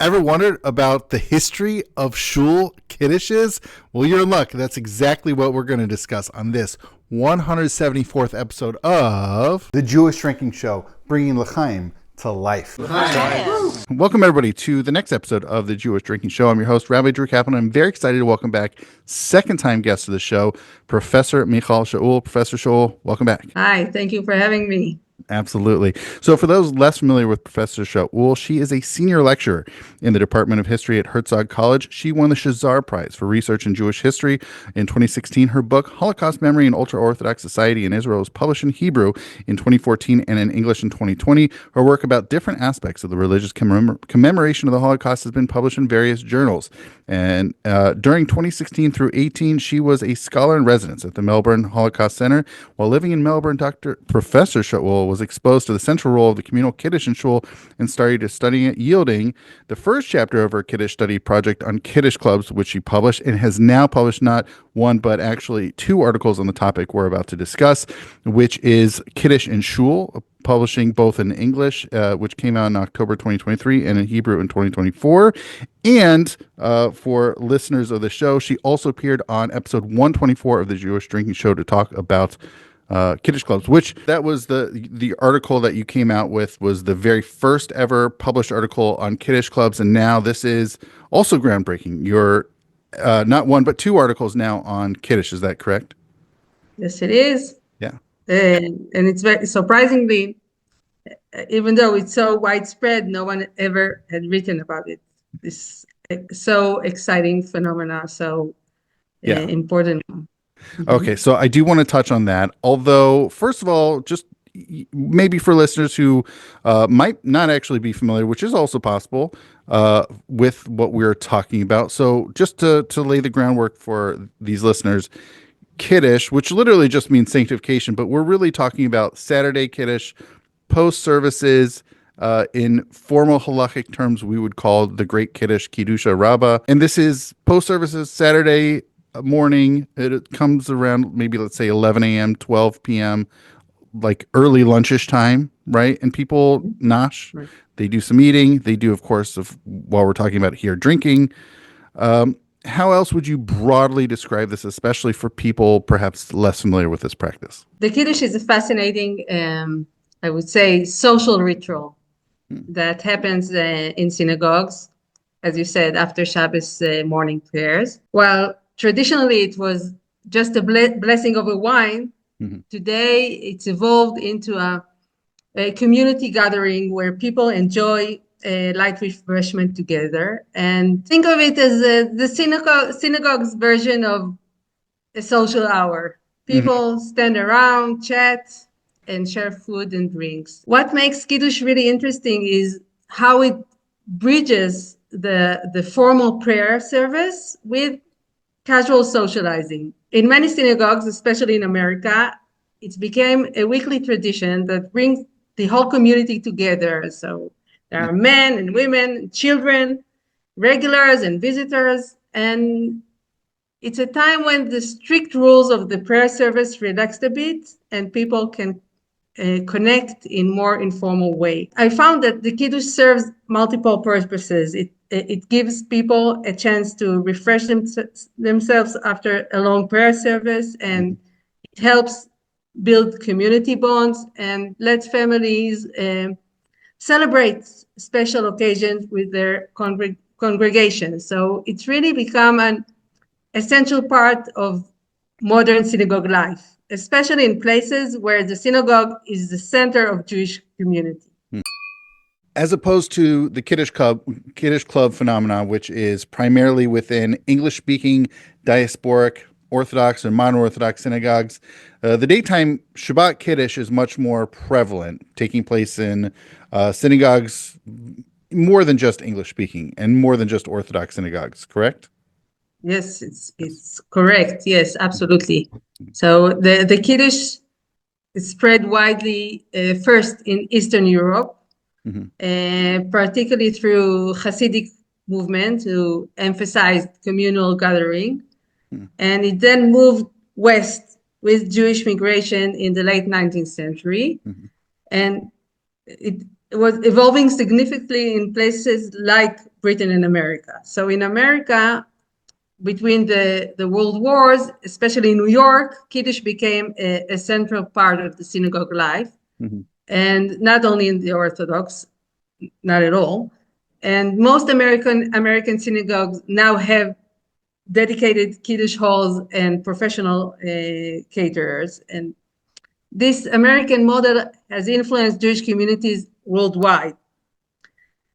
Ever wondered about the history of Shul Kiddushes? Well, you're in luck. That's exactly what we're going to discuss on this 174th episode of The Jewish Drinking Show, bringing L'chaim to life. Welcome, everybody, to the next episode of The Jewish Drinking Show. I'm your host, Rabbi Drew Kaplan. I'm very excited to welcome back second-time guest of the show, Professor Michal Shaul. Professor Shaul, welcome back. Hi, thank you for having me. Absolutely. So for those less familiar with Professor Shaul, she is a senior lecturer in the Department of History at Herzog College. She won the Shazar Prize for Research in Jewish History in 2016. Her book, Holocaust Memory and Ultraorthodox Society in Israel, was published in Hebrew in 2014 and in English in 2020. Her work about different aspects of the religious commemoration of the Holocaust has been published in various journals. And during 2016 through 18, she was a scholar in residence at the Melbourne Holocaust Center. While living in Melbourne, Professor Shaul was exposed to the central role of the communal Kiddush in Shul and started studying it, yielding the first chapter of her Kiddush study project on Kiddush clubs, which she published and has now published not one, but actually two articles on the topic we're about to discuss, which is Kiddush in Shul, publishing both in English, which came out in October 2023, and in Hebrew in 2024. And for listeners of the show, she also appeared on episode 124 of the Jewish Drinking Show to talk about Kiddush clubs, which that was the article that you came out with was the very first ever published article on Kiddush clubs. And now this is also groundbreaking. You're not one, but two articles now on Kiddush. Is that correct? Yes, it is. Yeah. And it's very surprisingly, even though it's so widespread, no one ever had written about it. This so exciting phenomena, so important. Okay, so I do want to touch on that. Although, first of all, just maybe for listeners who might not actually be familiar, which is also possible, with what we're talking about. So just to lay the groundwork for these listeners, Kiddush, which literally just means sanctification, but we're really talking about Saturday Kiddush, post services. In formal halachic terms, we would call the Great Kiddush Kiddusha Rabbah. And this is post services Saturday morning. It comes around maybe, let's say, 11 a.m., 12 p.m., like early lunchish time, right? And people nosh, right. They do some eating. They do, of course, while we're talking about here, drinking. How else would you broadly describe this, especially for people perhaps less familiar with this practice? The Kiddush is a fascinating, I would say, social ritual that happens in synagogues, as you said, after Shabbos morning prayers. While traditionally it was just a blessing over wine, today it's evolved into a community gathering where people enjoy light refreshment together, and think of it as the synagogue's version of a social hour. People stand around, chat, and share food and drinks. What makes Kiddush really interesting is how it bridges the formal prayer service with casual socializing. In many synagogues, especially in America, it became a weekly tradition that brings the whole community together. So there are men and women, children, regulars and visitors, and it's a time when the strict rules of the prayer service relaxed a bit and people can connect in more informal way. I found that the Kiddush serves multiple purposes. It gives people a chance to refresh themselves after a long prayer service, and it helps build community bonds and let families celebrate special occasions with their congregation. So it's really become an essential part of modern synagogue life, especially in places where the synagogue is the center of Jewish community. As opposed to the Kiddush club phenomenon, which is primarily within English-speaking, diasporic, Orthodox and modern Orthodox synagogues, the daytime Shabbat Kiddush is much more prevalent, taking place in synagogues more than just English-speaking and more than just Orthodox synagogues, correct? Yes, it's correct. Yes, absolutely. So the Kiddush is spread widely first in Eastern Europe, particularly through Hasidic movement who emphasized communal gathering. And it then moved west with Jewish migration in the late 19th century. And it was evolving significantly in places like Britain and America. So in America, between the world wars, especially in New York, Kiddush became a central part of the synagogue life. Mm-hmm. And not only in the Orthodox, not at all. And most American synagogues now have dedicated Kiddush halls and professional caterers. And this American model has influenced Jewish communities worldwide.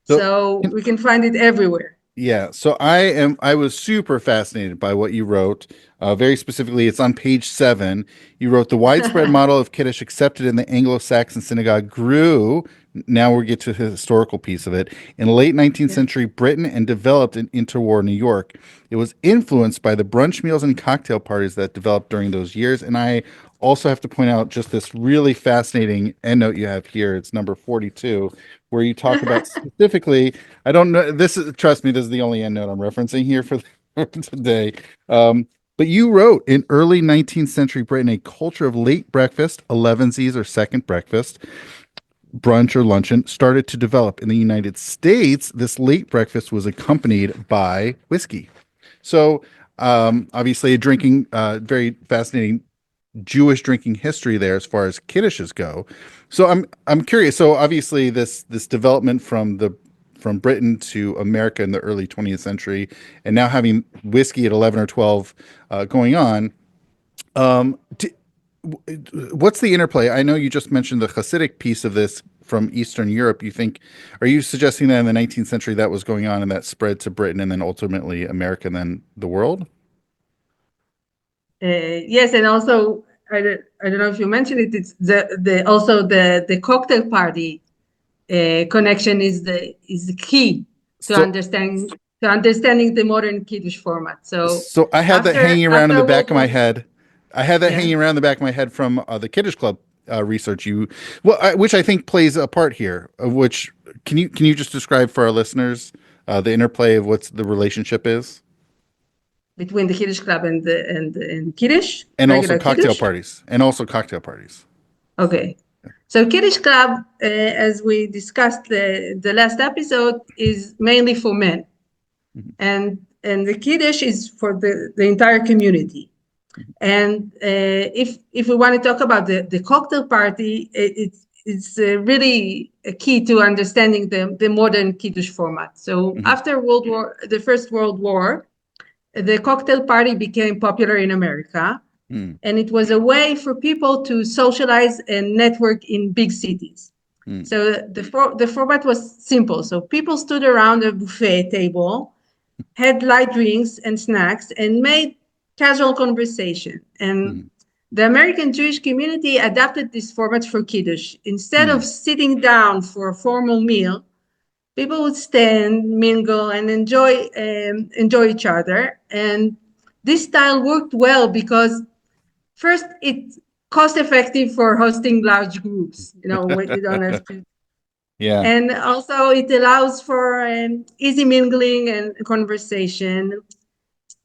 So we can find it everywhere. Yeah, so I was super fascinated by what you wrote. Very specifically, it's on page 7. You wrote the widespread model of Kiddush accepted in the Anglo-Saxon synagogue grew. Now we get to the historical piece of it. In late 19th century Britain and developed in interwar New York. It was influenced by the brunch meals and cocktail parties that developed during those years. And I also have to point out just this really fascinating endnote you have here. It's number 42, where you talk about specifically, I don't know, trust me, this is the only endnote I'm referencing here for today. But you wrote, in early 19th century Britain, a culture of late breakfast, elevensies or second breakfast, brunch or luncheon, started to develop. In the United States, this late breakfast was accompanied by whiskey. So obviously a drinking, very fascinating Jewish drinking history there as far as kiddushes go. So I'm curious. So obviously this development from Britain to America in the early 20th century, and now having whiskey at 11 or 12 going on. What's the interplay? I know you just mentioned the Hasidic piece of this from Eastern Europe. Are you suggesting that in the 19th century that was going on and that spread to Britain and then ultimately America and then the world? Yes, and also I don't know if you mentioned it. It's the cocktail party connection is the key to understanding the modern Kiddush format. So I had that hanging around in the back of my head. I had that hanging around the back of my head from the Kiddush Club research which I think plays a part here. Of which can you just describe for our listeners the interplay of what the relationship is between the Kiddush Club and Kiddush, and also cocktail parties. Okay, so Kiddush Club, as we discussed the last episode, is mainly for men, and the Kiddush is for the entire community. And if we want to talk about the cocktail party, it's really a key to understanding the modern Kiddush format. So after the First World War, the cocktail party became popular in America, and it was a way for people to socialize and network in big cities. So the format was simple. So people stood around a buffet table, had light drinks and snacks, and made casual conversation. And the American Jewish community adapted this format for Kiddush. Instead of sitting down for a formal meal, people would stand, mingle, and enjoy each other. And this style worked well because first, it's cost effective for hosting large groups. When you don't have to. Yeah. And also it allows for easy mingling and conversation.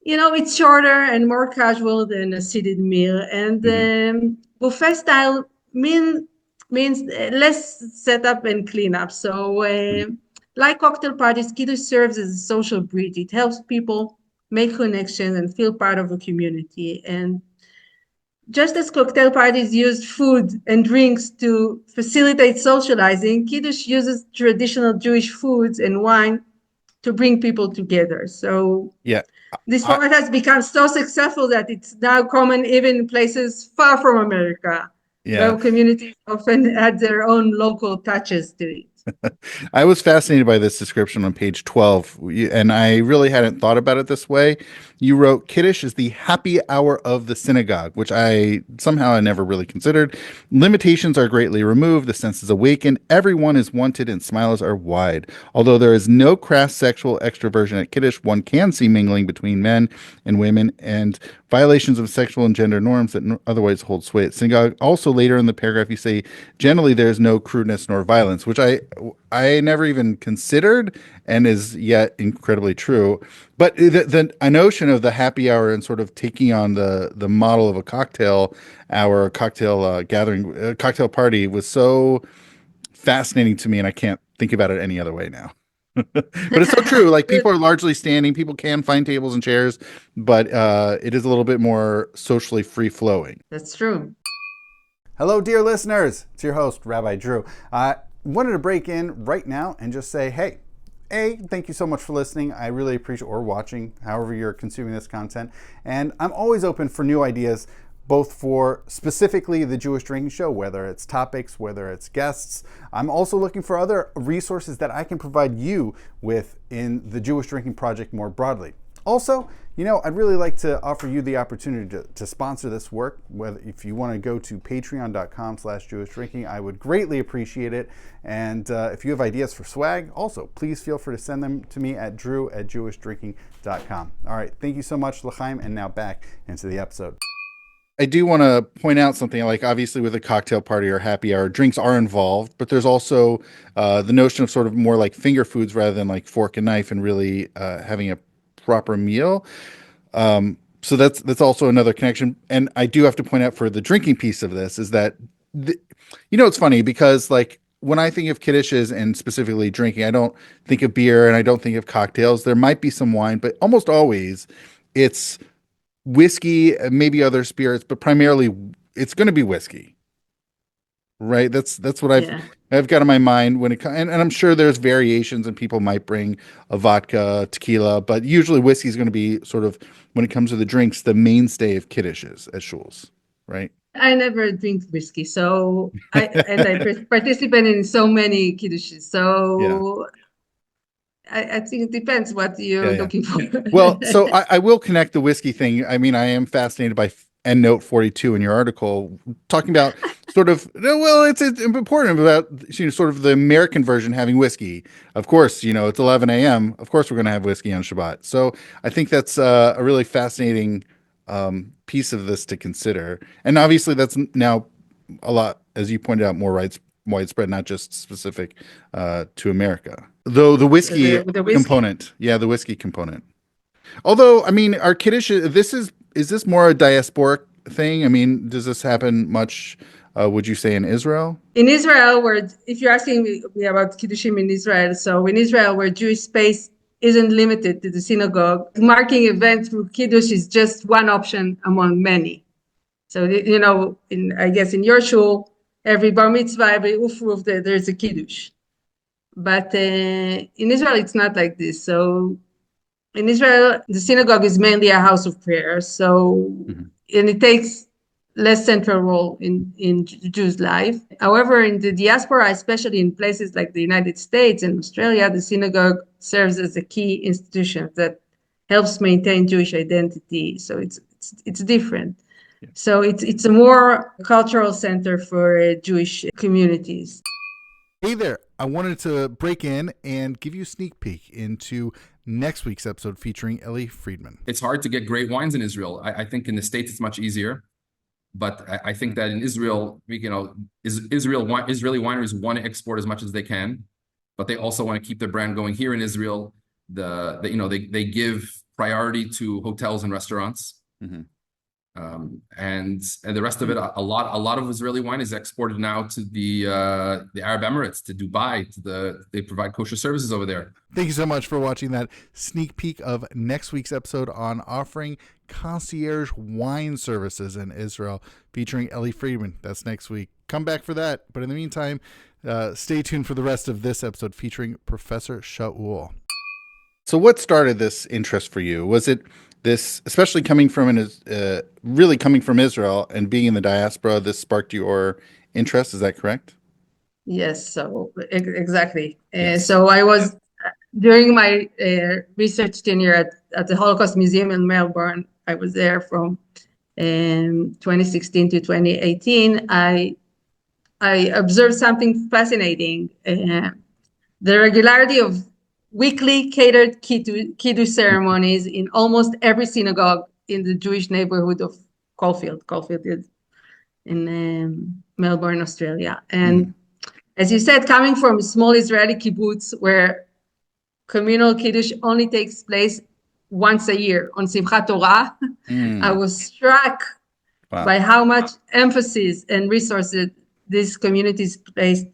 It's shorter and more casual than a seated meal. And buffet style means less setup and cleanup. So like cocktail parties, Kiddush serves as a social bridge. It helps people make connections and feel part of a community. And just as cocktail parties used food and drinks to facilitate socializing, Kiddush uses traditional Jewish foods and wine to bring people together. So this format has become so successful that it's now common even in places far from America, where communities often add their own local touches to it. I was fascinated by this description on page 12, and I really hadn't thought about it this way. You wrote, Kiddush is the happy hour of the synagogue, which I never really considered. Limitations are greatly removed, the senses awaken, everyone is wanted, and smiles are wide. Although there is no crass sexual extroversion at Kiddush, one can see mingling between men and women, and violations of sexual and gender norms that otherwise hold sway at synagogue. Also, later in the paragraph, you say, generally there is no crudeness nor violence, which I never even considered and is yet incredibly true. But a notion of the happy hour and sort of taking on the model of a cocktail hour, cocktail gathering, cocktail party was so fascinating to me, and I can't think about it any other way now. But it's so true. Like people are largely standing. People can find tables and chairs, but it is a little bit more socially free flowing. That's true. Hello, dear listeners. It's your host, Rabbi Drew. I wanted to break in right now and just say, hey, thank you so much for listening. I really appreciate, or watching, however you're consuming this content. And I'm always open for new ideas, both for specifically the Jewish Drinking Show, whether it's topics, whether it's guests. I'm also looking for other resources that I can provide you with in the Jewish Drinking Project more broadly. Also, I'd really like to offer you the opportunity to sponsor this work. Whether if you want to go to patreon.com/Jewish Drinking, I would greatly appreciate it. And if you have ideas for swag, also, please feel free to send them to me at drew@jewishdrinking.com. All right, thank you so much, L'chaim, and now back into the episode. I do want to point out something, like obviously with a cocktail party or happy hour, drinks are involved, but there's also the notion of sort of more like finger foods rather than like fork and knife, and really having a proper meal. So that's also another connection. And I do have to point out for the drinking piece of this is that, it's funny because like when I think of Kiddushes and specifically drinking, I don't think of beer and I don't think of cocktails. There might be some wine, but almost always it's whiskey, maybe other spirits, but primarily it's going to be whiskey. Right. That's what I've got in my mind when it comes, and I'm sure there's variations and people might bring a vodka, tequila, but usually whiskey is going to be sort of, when it comes to the drinks, the mainstay of Kiddushes at Shul's, right? I never drink whiskey, so I participate in so many Kiddushes. So I think it depends what you're looking for. Well, so I will connect the whiskey thing. I mean, I am fascinated by endnote 42 in your article, talking about sort of, it's important about sort of the American version having whiskey. Of course, it's 11 a.m. Of course, we're going to have whiskey on Shabbat. So I think that's a really fascinating piece of this to consider. And obviously, that's now a lot, as you pointed out, more widespread, not just specific to America. Though the whiskey component, the whiskey component. Although, I mean, our Kiddush, is this more a diasporic thing? I mean, does this happen much, would you say, in Israel? In Israel, if you're asking me about Kiddushim in Israel, so in Israel, where Jewish space isn't limited to the synagogue, marking event through Kiddush is just one option among many. So, I guess in your shul, every bar mitzvah, every ufruf, there's a Kiddush. But in Israel, it's not like this. So in Israel, the synagogue is mainly a house of prayer. So, and it takes less central role in Jews' life. However, in the diaspora, especially in places like the United States and Australia, the synagogue serves as a key institution that helps maintain Jewish identity. So it's different. Yeah. So it's a more cultural center for Jewish communities. Hey there, I wanted to break in and give you a sneak peek into next week's episode featuring Ellie Friedman. It's hard to get great wines in Israel. I think in the States it's much easier. But I think that in Israel, Israeli wineries want to export as much as they can, but they also want to keep their brand going. Here in Israel, they give priority to hotels and restaurants. Mm-hmm. And the rest of it, a lot of Israeli wine is exported now to the Arab Emirates, to Dubai. They provide kosher services over there. Thank you so much for watching that sneak peek of next week's episode on offering concierge wine services in Israel, featuring Ellie Friedman. That's next week. Come back for that. But in the meantime, stay tuned for the rest of this episode featuring Professor Shaul. So, what started this interest for you? Was it this, especially coming from really coming from Israel and being in the diaspora, this sparked your interest? Is that correct? Yes, so exactly. Yes. So I was, during my research tenure at the Holocaust Museum in Melbourne, I was there from 2016 to 2018. I observed something fascinating. The regularity of weekly catered Kiddush ceremonies in almost every synagogue in the Jewish neighborhood of Caulfield. Caulfield is in Melbourne, Australia. And as you said, coming from a small Israeli kibbutz where communal Kiddush only takes place once a year on Simchat Torah, I was struck by how much emphasis and resources these communities placed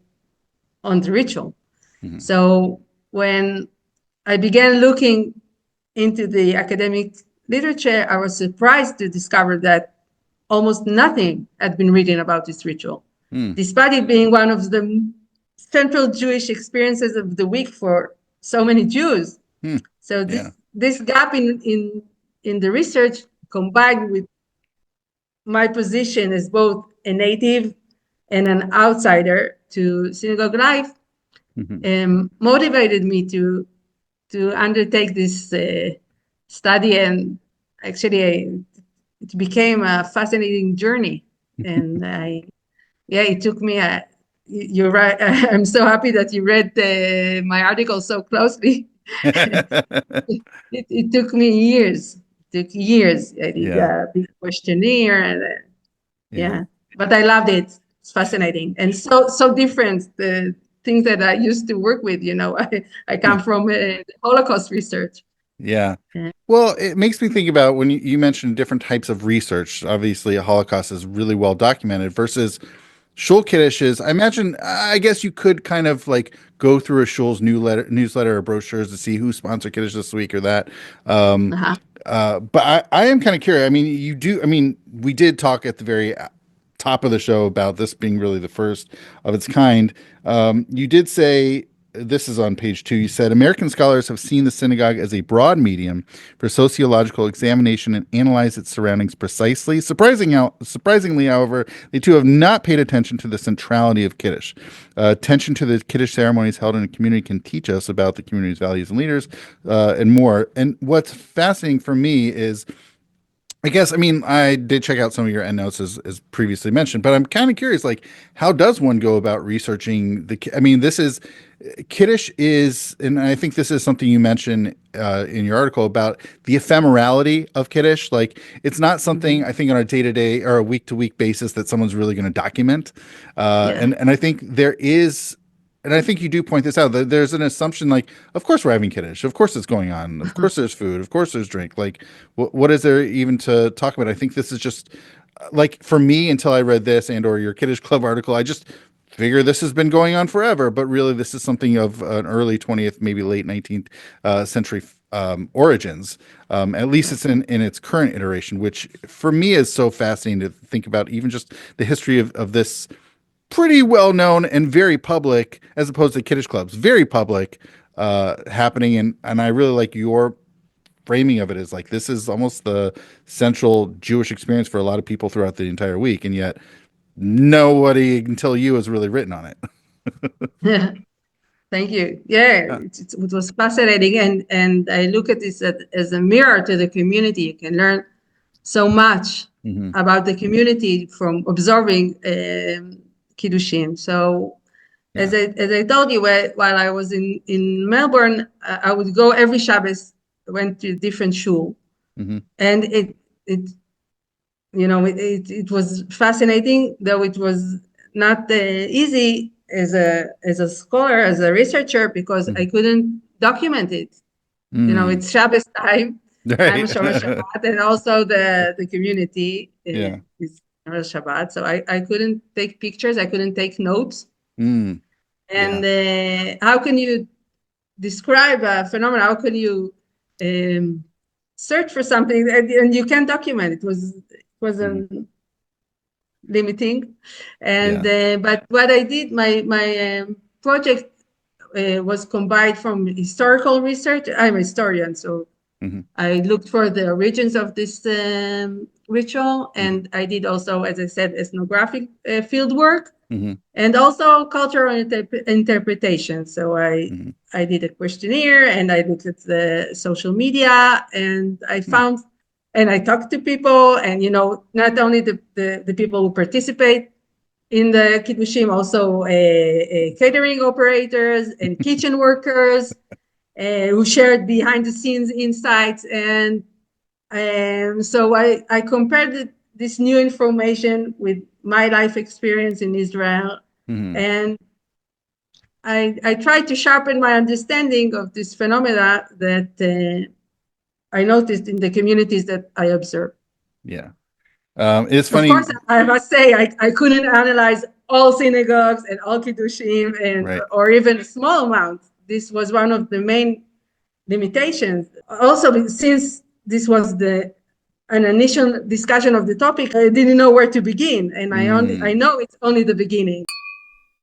on the ritual. Mm-hmm. So when I began looking into the academic literature, I was surprised to discover that almost nothing had been written about this ritual, despite it being one of the central Jewish experiences of the week for so many Jews. So this gap in the research, combined with my position as both a native and an outsider to synagogue life, motivated me to undertake this study, and actually it became a fascinating journey. And it took me you're right. I'm so happy that you read my article so closely. It took me years. I did a big questionnaire, and but I loved it. It's fascinating and so different. The things that I used to work with, I come from Holocaust research. Yeah. Well, it makes me think about when you mentioned different types of research. Obviously, a Holocaust is really well documented versus Shul Kiddushes. I guess you could kind of like go through a Shul's newsletter or brochures to see who sponsored Kiddush this week or that. But I am kind of curious. We did talk at the very top of the show about this being really the first of its kind. You did say, this is on page 2. You said American scholars have seen the synagogue as a broad medium for sociological examination and analyze its surroundings precisely. Surprisingly, however, they too have not paid attention to the centrality of Kiddush. Attention to the Kiddush ceremonies held in a community can teach us about the community's values and leaders, and more. And what's fascinating for me is, I did check out some of your endnotes as previously mentioned, but I'm kind of curious, like, how does one go about researching Kiddush is, and I think this is something you mentioned in your article about the ephemerality of Kiddush. Like, it's not something I think on a day-to-day or a week-to-week basis that someone's really going to document. And I think there is, and I think you do point this out, that there's an assumption like, of course we're having Kiddush, of course it's going on, of course there's food, of course there's drink. Like, what is there even to talk about? I think this is just, like, for me, until I read this and or your Kiddush Club article, I just figure this has been going on forever, but really this is something of an early 20th, maybe late 19th century origins. At least it's in its current iteration, which for me is so fascinating to think about, even just the history of this pretty well known and very public, as opposed to Kiddush clubs, very public happening. And I really like your framing of it as like, this is almost the central Jewish experience for a lot of people throughout the entire week. And yet nobody until you has really written on it. Thank you. It was fascinating. And I look at this as a mirror to the community. You can learn so much about the community from observing Kiddushim. So as I told you, while I was in Melbourne, I would go every Shabbos, went to different shul, and it was fascinating, though it was not easy as a scholar, as a researcher, because I couldn't document it. It's Shabbos time. Right. I'm a Shomer Shabbat, and also the community is Shabbat. So I couldn't take pictures. I couldn't take notes. And how can you describe a phenomenon? How can you search for something and you can't document it? It was limiting. And but what I did, my project was combined from historical research. I'm a historian, so I looked for the origins of this ritual, and I did also, as I said, ethnographic field work, and also cultural interpretation. So I did a questionnaire, and I looked at the social media, and I found, and I talked to people, and not only the people who participate in the Kiddushim, also catering operators and kitchen workers who shared behind the scenes insights. And so I compared this new information with my life experience in Israel. And I tried to sharpen my understanding of this phenomena that I noticed in the communities that I observed. Yeah. It's funny. Of course, I must say, I couldn't analyze all synagogues and all Kiddushim or even a small amount. This was one of the main limitations. Also, since this was an initial discussion of the topic, I didn't know where to begin, and I know it's only the beginning.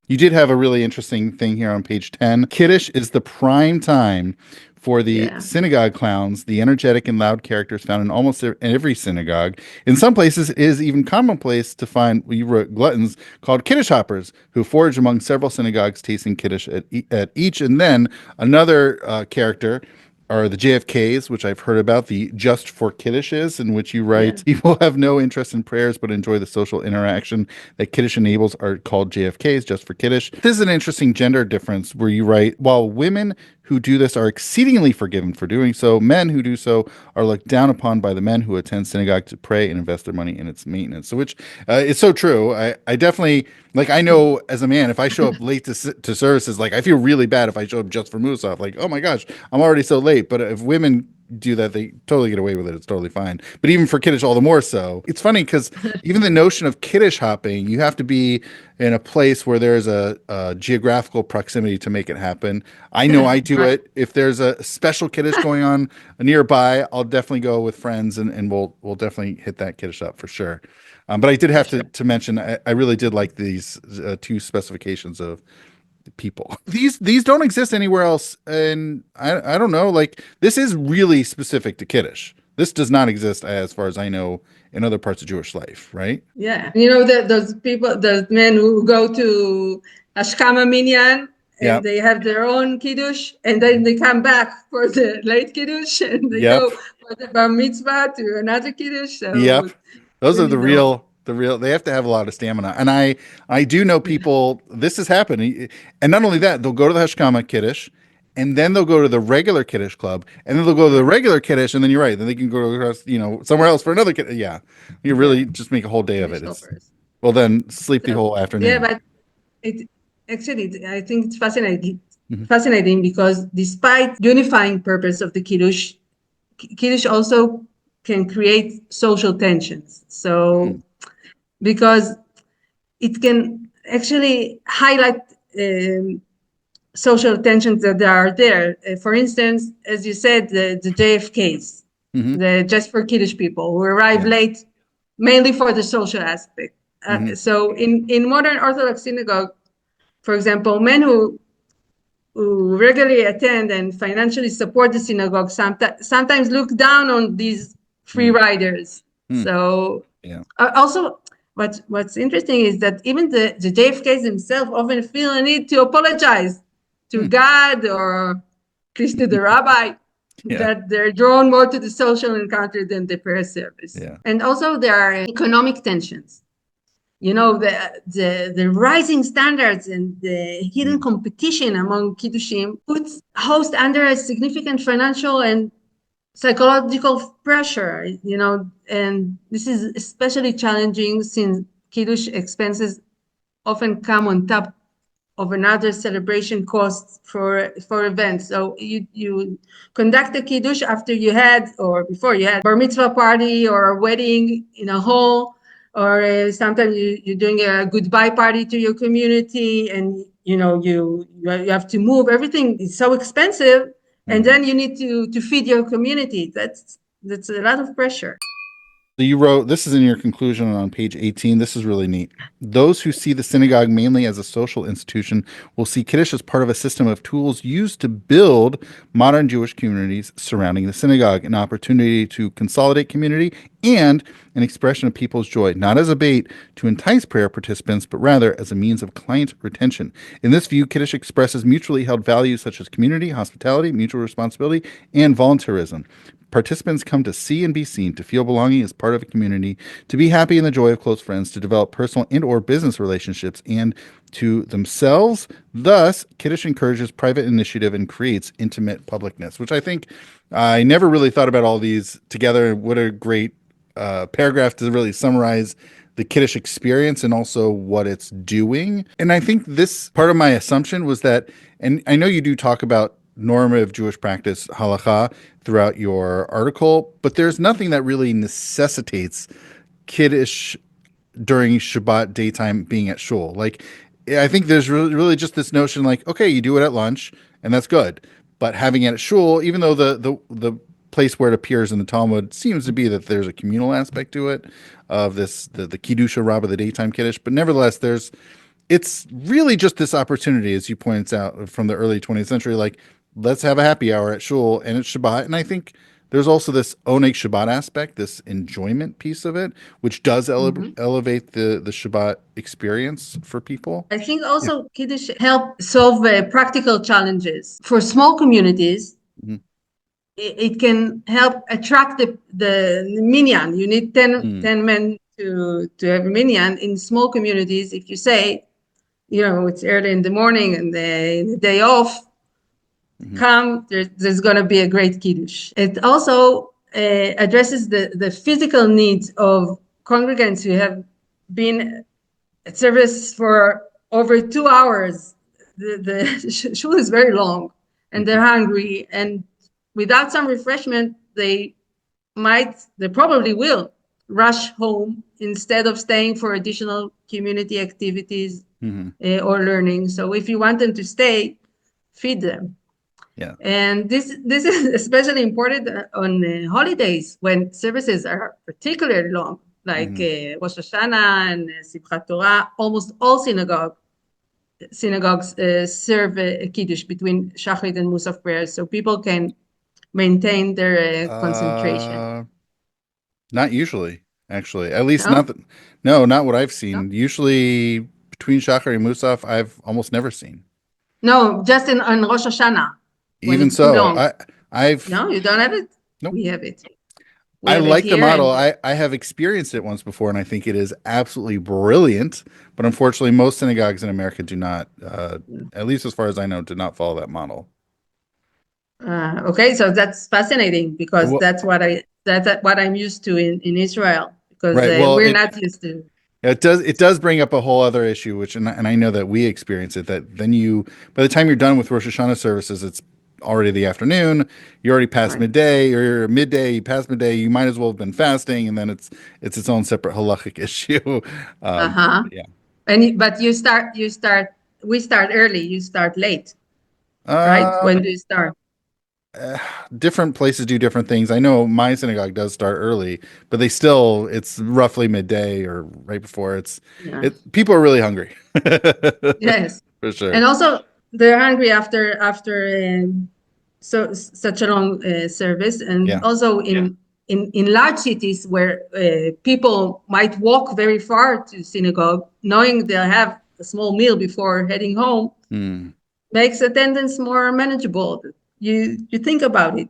You did have a really interesting thing here on page 10. Kiddush is the prime time for the synagogue clowns, the energetic and loud characters found in almost every synagogue. In some places, it is even commonplace to find, you wrote, gluttons called Kiddush hoppers who forage among several synagogues tasting Kiddush at each. And then another character are the JFKs, which I've heard about, the Just for Kiddushes, in which you write, people have no interest in prayers but enjoy the social interaction that Kiddush enables, are called JFKs, Just for Kiddush. This is an interesting gender difference where you write, while women who do this are exceedingly forgiven for doing so, men who do so are looked down upon by the men who attend synagogue to pray and invest their money in its maintenance. So which is so true. I definitely, like, I know as a man, if I show up late to services, like I feel really bad if I show up just for Musaf, like, oh my gosh, I'm already so late. But if women do that, they totally get away with it. It's totally fine. But even for Kiddush, all the more so. It's funny because even the notion of Kiddush hopping, you have to be in a place where there's a geographical proximity to make it happen. I know I do it. If there's a special Kiddush going on nearby, I'll definitely go with friends and we'll definitely hit that Kiddush up for sure. But I did have to mention, I really did like these two specifications of people. These don't exist anywhere else, and I don't know, like this is really specific to Kiddush. This does not exist, as far as I know, in other parts of Jewish life, right? Yeah, those people, those men who go to Ashkama Minyan and they have their own Kiddush, and then they come back for the late Kiddush, and they go for the Bar Mitzvah to another Kiddush. So those are the real. They have to have a lot of stamina. And I do know people, this has happened. And not only that, they'll go to the Hashkama Kiddush, and then they'll go to the regular Kiddush club, and then they'll go to the regular Kiddush, and then you're right, then they can go across, somewhere else for another Kiddush. Yeah. You really just make a whole day of it. Well, then sleep the whole afternoon. Yeah, but I think it's fascinating because despite unifying purpose of the Kiddush, Kiddush also can create social tensions. So, because it can actually highlight social tensions that are there. For instance, as you said, the JFKs, the Just for Kiddush people who arrive late, mainly for the social aspect. So in modern Orthodox synagogue, for example, men who regularly attend and financially support the synagogue sometimes look down on these free riders. So also, what's interesting is that even the JFKs themselves often feel a need to apologize to God or at least to the rabbi that they're drawn more to the social encounter than the prayer service. And also there are economic tensions. The rising standards and the hidden competition among Kiddushim puts hosts under a significant financial and psychological pressure, and this is especially challenging since Kiddush expenses often come on top of another celebration costs for events. So you conduct a Kiddush after you had, or before you had, bar mitzvah party or a wedding in a hall, or sometimes you're doing a goodbye party to your community, and you have to move. Everything is so expensive. And then you need to feed your community. That's a lot of pressure. So you wrote, this is in your conclusion on page 18. This is really neat. Those who see the synagogue mainly as a social institution will see Kiddush as part of a system of tools used to build modern Jewish communities surrounding the synagogue, an opportunity to consolidate community and an expression of people's joy, not as a bait to entice prayer participants, but rather as a means of client retention. In this view, Kiddush expresses mutually held values such as community, hospitality, mutual responsibility, and volunteerism. Participants come to see and be seen, to feel belonging as part of a community, to be happy in the joy of close friends, to develop personal and or business relationships, and to themselves. Thus, Kiddush encourages private initiative and creates intimate publicness, which I think I never really thought about all these together. What a great paragraph to really summarize the Kiddush experience and also what it's doing. And I think this part of my assumption was that, and I know you do talk about normative Jewish practice, halakha, throughout your article, but there's nothing that really necessitates Kiddush during Shabbat daytime being at Shul. Like, I think there's really just this notion like, okay, you do it at lunch and that's good. but having it at Shul, even though the place where it appears in the Talmud seems to be that there's a communal aspect to it, of this the Kiddush Rabbah, the daytime Kiddush, but nevertheless, it's really just this opportunity, as you pointed out, from the early 20th century, like, let's have a happy hour at Shul, and it's Shabbat. And I think there's also this Oneg Shabbat aspect, this enjoyment piece of it, which does elevate the Shabbat experience for people. I think also Kiddush help solve practical challenges. For small communities, it can help attract the minyan. You need 10 men to have a minyan. In small communities, if you say, it's early in the morning and the day off, come, there's going to be a great Kiddush. It also addresses the physical needs of congregants who have been at service for over 2 hours. The shul is very long, and they're hungry, and without some refreshment, they probably will rush home instead of staying for additional community activities or learning. So if you want them to stay, feed them. Yeah. And this is especially important on holidays when services are particularly long, like Rosh Hashanah and Simchat Torah. Almost all synagogues serve a Kiddush between Shachrit and Musaf prayers, so people can maintain their concentration. Not usually, actually. At least No? not what I've seen. No? Usually between Shachar and Musaf, I've almost never seen. No, just on Rosh Hashanah. Even so, I've No, you don't have it? Nope. We have it. I like the model. I have experienced it once before, and I think it is absolutely brilliant. But unfortunately, most synagogues in America do not, at least as far as I know, do not follow that model. Okay, so that's fascinating because that's what I'm used to in Israel, because we're not used to. It does bring up a whole other issue, which and I know that we experience it, that then by the time you're done with Rosh Hashanah services, it's already the afternoon, you're already past midday, or you're midday, you past midday, you might as well have been fasting, and then it's its own separate halachic issue. Yeah. But we start early, you start late, right? When do you start? Different places do different things. I know my synagogue does start early, but it's roughly midday or right before. People are really hungry. Yes, for sure. And also they're hungry after such a long service, and also in large cities where people might walk very far to synagogue, knowing they'll have a small meal before heading home, makes attendance more manageable. You think about it.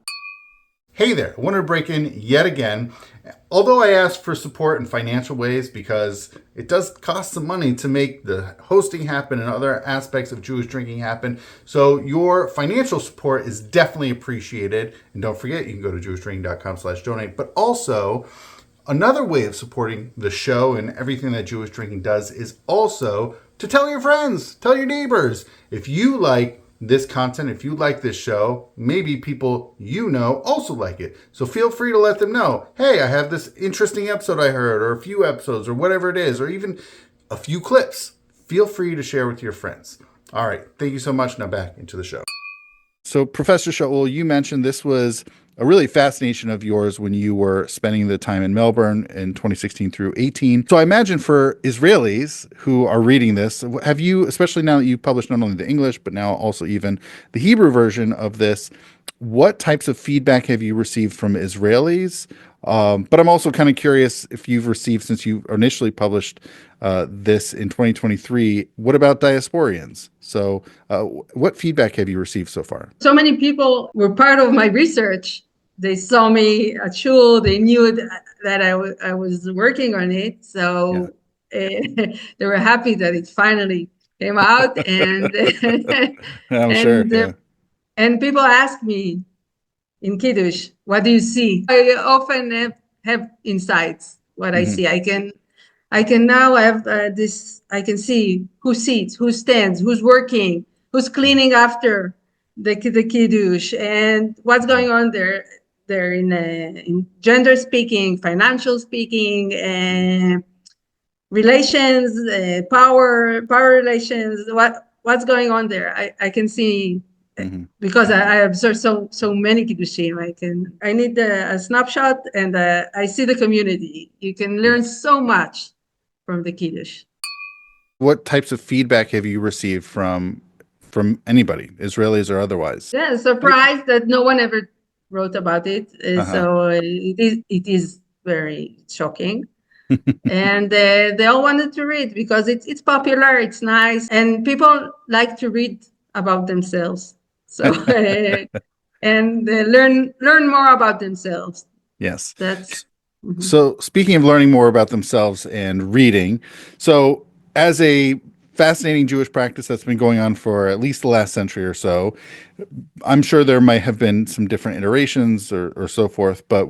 Hey there, I wanted to break in yet again. Although I asked for support in financial ways, because it does cost some money to make the hosting happen and other aspects of Jewish drinking happen. So your financial support is definitely appreciated. And don't forget, you can go to jewishdrinking.com/donate. But also, another way of supporting the show and everything that Jewish Drinking does is also to tell your friends, tell your neighbors. If you like this content, if you like this show, maybe people also like it. So feel free to let them know, hey, I have this interesting episode I heard, or a few episodes, or whatever it is, or even a few clips. Feel free to share with your friends. All right, thank you so much. Now back into the show. So Professor Shaul, you mentioned this was a really fascination of yours when you were spending the time in Melbourne in 2016 through 18. So I imagine for Israelis who are reading this, have you, especially now that you've published not only the English, but now also even the Hebrew version of this, what types of feedback have you received from Israelis? But I'm also kind of curious if you've received, since you initially published this in 2023, what about diasporians? So what feedback have you received so far? So many people were part of my research. They saw me at Shul. They knew that I was working on it. So they were happy that it finally came out. And I'm sure. And people ask me in Kiddush, what do you see? I often have insights, what I see. I can now have I can see who sits, who stands, who's working, who's cleaning after the Kiddush, and what's going on there in gender speaking, financial speaking, relations, power relations, what's going on there. I can see because I observe so many kiddushim. I need a snapshot, and I see the community. You can learn so much from the kiddush. What types of feedback have you received from anybody, Israelis or otherwise? Yeah, surprised that no one ever wrote about it. So it is very shocking. And they all wanted to read because it's popular, it's nice, and people like to read about themselves. So and learn more about themselves. Yes. That's So speaking of learning more about themselves and reading, so as a fascinating Jewish practice that's been going on for at least the last century or so, I'm sure there might have been some different iterations or so forth, but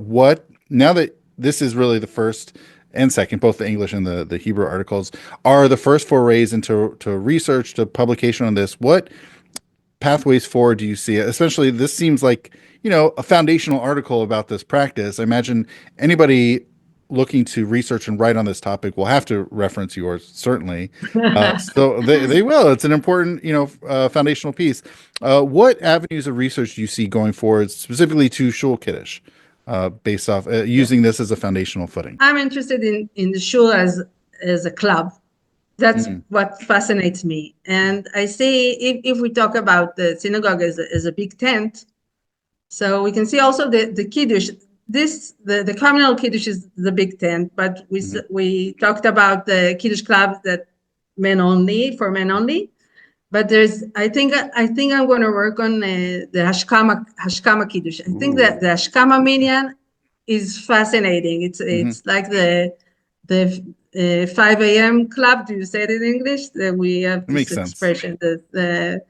now that this is really the first and second, both the English and the Hebrew articles are the first forays into research, to publication on this, what pathways forward do you see? Especially, this seems like, a foundational article about this practice. I imagine anybody looking to research and write on this topic will have to reference yours, certainly. So they will. It's an important, foundational piece. What avenues of research do you see going forward, specifically to Shul Kiddush, based off using this as a foundational footing? I'm interested in the Shul as a club. That's what fascinates me. And I see if we talk about the synagogue as a big tent, so we can see also the Kiddush. The communal Kiddush is the big tent, but we talked about the Kiddush club that for men only. But I think I'm going to work on the Hashkama Kiddush. I think that the Hashkama minyan is fascinating. It's like the 5 a.m. club. Do you say it in English? That we have this expression that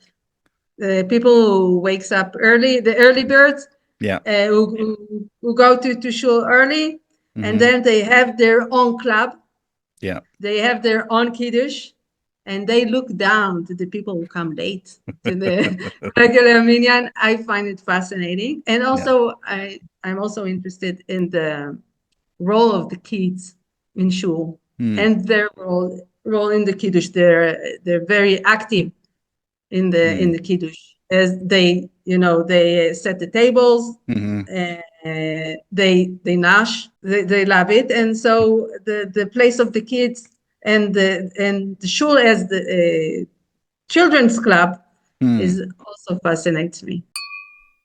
the people who wakes up early, the early birds, who go to shul early, and then they have their own club. Yeah, they have their own kiddush, and they look down to the people who come late to the regular minyan. I find it fascinating, and also I'm also interested in the role of the kids in shul and their role in the kiddush. They're very active in the kiddush, as they set the tables, they nash, they love it, and so the place of the kids and the shul as the children's club is also fascinates me.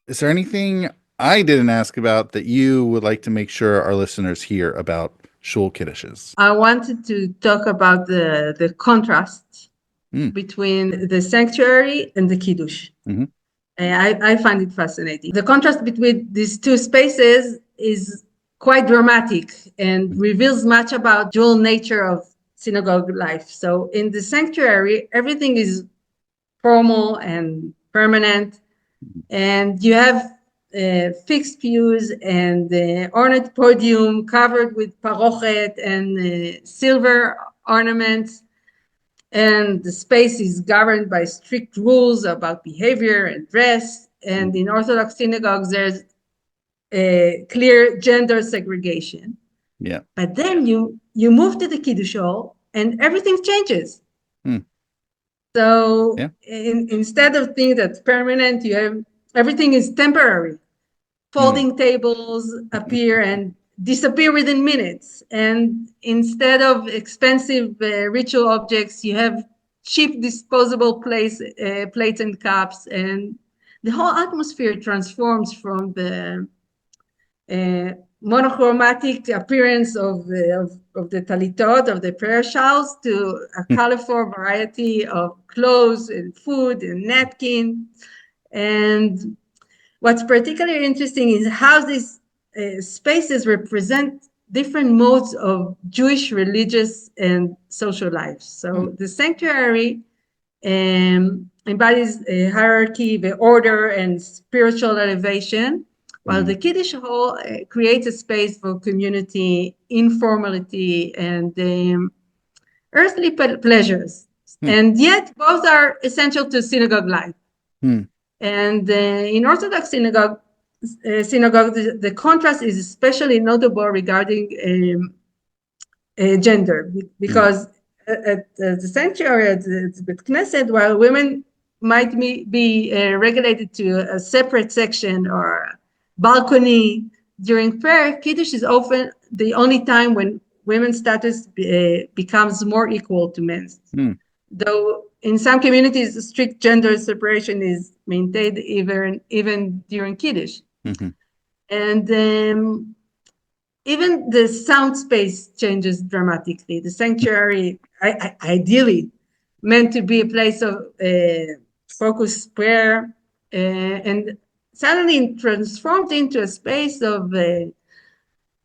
Is there anything I didn't ask about that you would like to make sure our listeners hear about Shul Kiddushes? I wanted to talk about the contrast between the sanctuary and the kiddush. I find it fascinating. The contrast between these two spaces is quite dramatic and reveals much about dual nature of synagogue life. So in the sanctuary, everything is formal and permanent, and you have fixed pews and ornate podium covered with parochet and silver ornaments. And the space is governed by strict rules about behavior and dress. And in Orthodox synagogues, there's a clear gender segregation. Yeah. But then you move to the Kiddush hall and everything changes. So instead of things that's permanent, you have everything is temporary. Folding tables appear and disappear within minutes. And instead of expensive ritual objects, you have cheap disposable plates and cups. And the whole atmosphere transforms from the monochromatic appearance of the talitot, of the prayer shawls, to a colorful variety of clothes and food and napkin. And what's particularly interesting is how these spaces represent different modes of Jewish religious and social life. So the sanctuary embodies a hierarchy, the order, and spiritual elevation, while the Kiddush hall creates a space for community, informality, and earthly pleasures. And yet both are essential to synagogue life. And in Orthodox synagogue, the contrast is especially notable regarding gender, because at the sanctuary, at the Knesset, while women might be regulated to a separate section or balcony. During prayer, Kiddush is often the only time when women's status becomes more equal to men's. Though in some communities, strict gender separation is maintained even during Kiddush. And even the sound space changes dramatically. The sanctuary, ideally meant to be a place of focused prayer, and suddenly transformed into a space of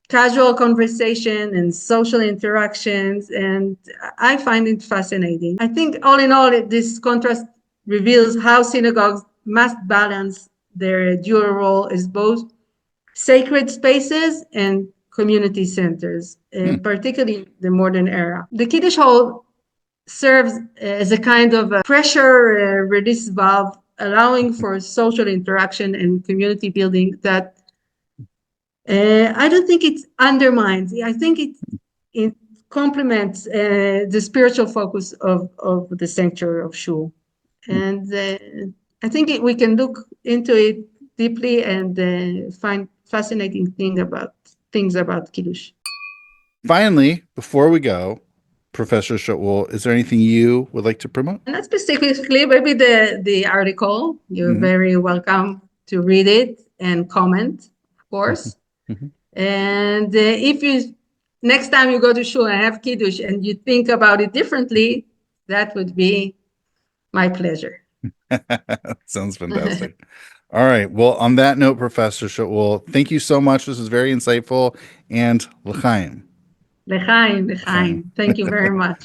casual conversation and social interactions. And I find it fascinating. I think all in all, this contrast reveals how synagogues must balance their dual role as both sacred spaces and community centers, particularly in the modern era. The Kiddush Hall serves as a kind of a pressure release valve, allowing for social interaction and community building that I don't think it undermines. I think it complements the spiritual focus of the sanctuary of Shul. And I think we can look into it deeply and find fascinating things about Kiddush. Finally, before we go, Professor Shaul, is there anything you would like to promote? Not specifically, maybe the article. You're very welcome to read it and comment, of course. And if you next time you go to Shul and have Kiddush and you think about it differently, that would be my pleasure. Sounds fantastic. All right. Well, on that note, Professor Shaul, thank you so much. This is very insightful. And l'chaim. L'chaim, l'chaim. Thank you very much.